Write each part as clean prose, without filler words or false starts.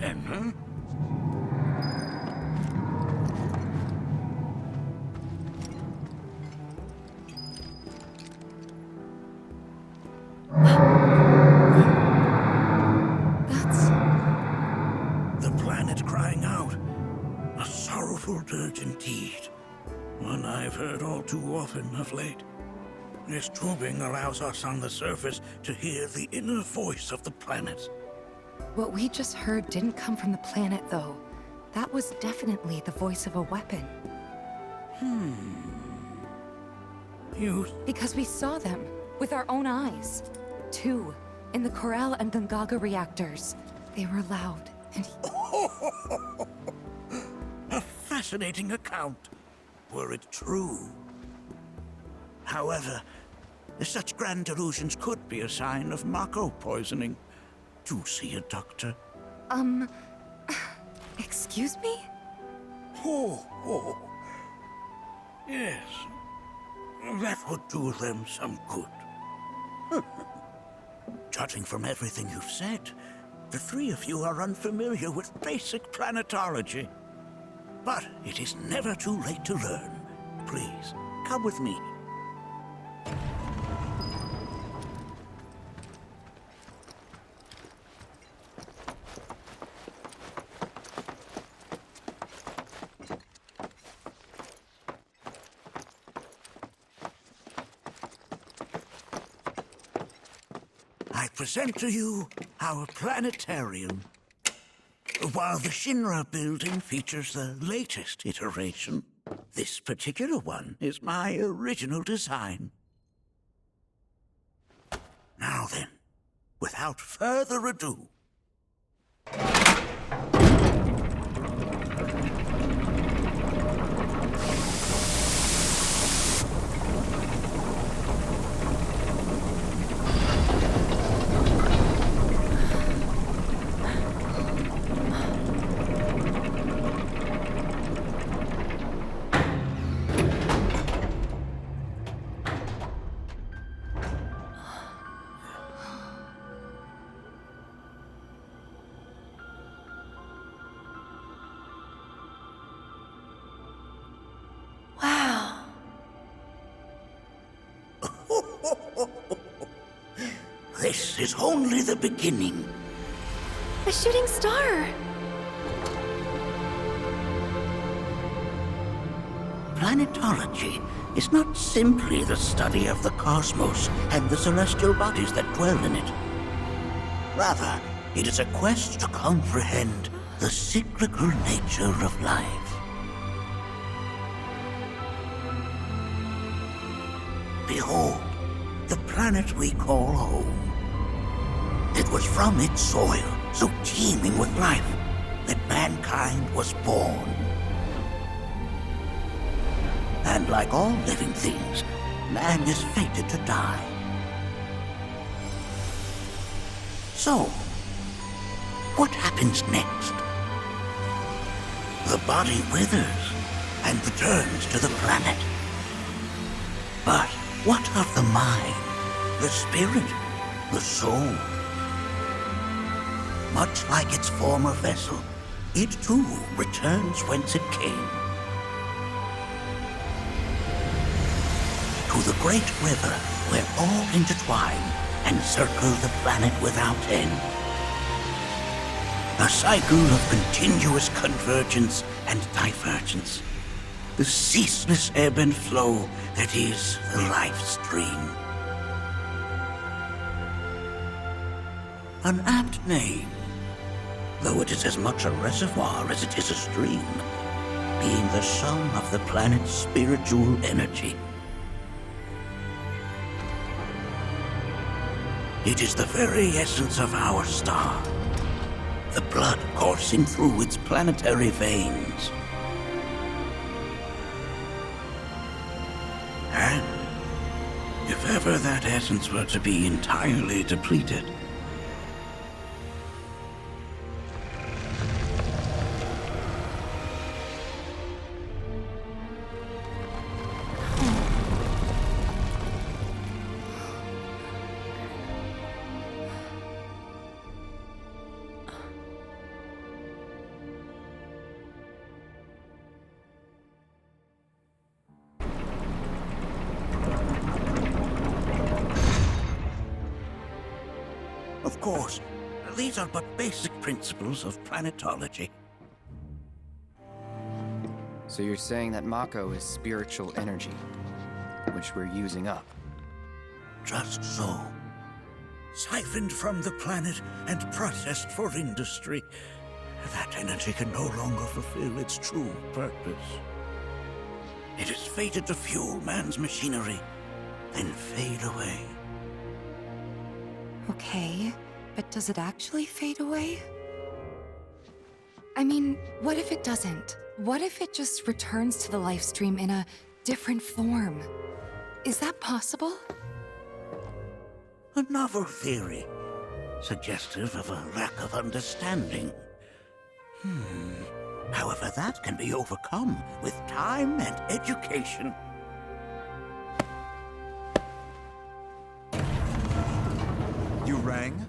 then, huh? That's... The planet crying out. A sorrowful dirge indeed. One I've heard all too often of late. This tubing allows us on the surface to hear the inner voice of the planet. What we just heard didn't come from the planet, though. That was definitely the voice of a weapon. Because we saw them, with our own eyes. Two, in the Corral and Gungaga reactors. They were loud, and A fascinating account, were it true. However, such grand delusions could be a sign of Mako poisoning. Do see a doctor. Excuse me? Oh. Yes. That would do them some good. Judging from everything you've said, the three of you are unfamiliar with basic planetology. But it is never too late to learn. Please, come with me. I present to you our planetarium. While the Shinra building features the latest iteration, this particular one is my original design. Now then, without further ado, Wow. this is only the beginning. A shooting star! Planetology is not simply the study of the cosmos and the celestial bodies that dwell in it. Rather, it is a quest to comprehend the cyclical nature of life. Behold, the planet we call home. It was from its soil, so teeming with life, that mankind was born. And like all living things, man is fated to die. So, what happens next? The body withers and returns to the planet. But what of the mind, the spirit, the soul? Much like its former vessel, it too returns whence it came. To the great river where all intertwine and circle the planet without end. A cycle of continuous convergence and divergence. The ceaseless ebb and flow that is the life stream. An apt name, though it is as much a reservoir as it is a stream, being the sum of the planet's spiritual energy. It is the very essence of our star, the blood coursing through its planetary veins. And if ever that essence were to be entirely depleted, course, these are but basic principles of planetology. So you're saying that Mako is spiritual energy, which we're using up? Just so. Siphoned from the planet and processed for industry, that energy can no longer fulfill its true purpose. It is fated to fuel man's machinery, then fade away. Okay, but does it actually fade away? I mean, what if it doesn't? What if it just returns to the life stream in a different form? Is that possible? A novel theory, suggestive of a lack of understanding. However, that can be overcome with time and education. You rang?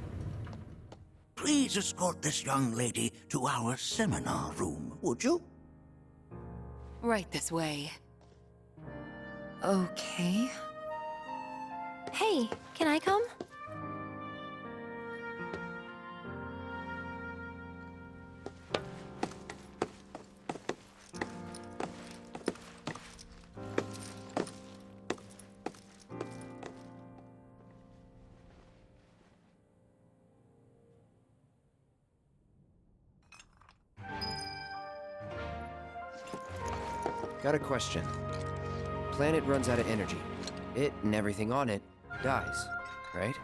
Please escort this young lady to our seminar room, would you? Right this way. Okay. Hey, can I come? Got a question. Planet runs out of energy. It and everything on it dies, right?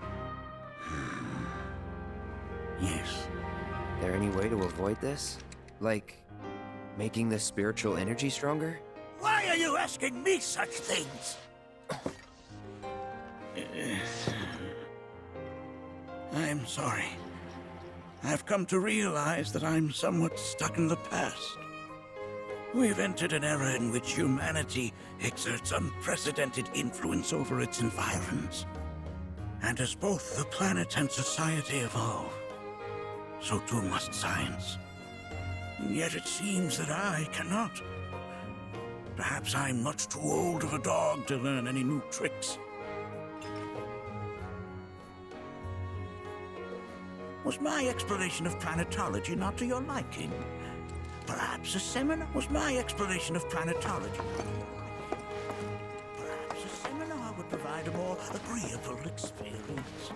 Yes. There any way to avoid this? Like, making the spiritual energy stronger? Why are you asking me such things? I'm sorry. I've come to realize that I'm somewhat stuck in the past. We've entered an era in which humanity exerts unprecedented influence over its environs. And as both the planet and society evolve, so too must science. And yet it seems that I cannot. Perhaps I'm much too old of a dog to learn any new tricks. Was my explanation of planetology not to your liking? Perhaps a seminar was my explanation of planetology. Perhaps a seminar would provide a more agreeable experience.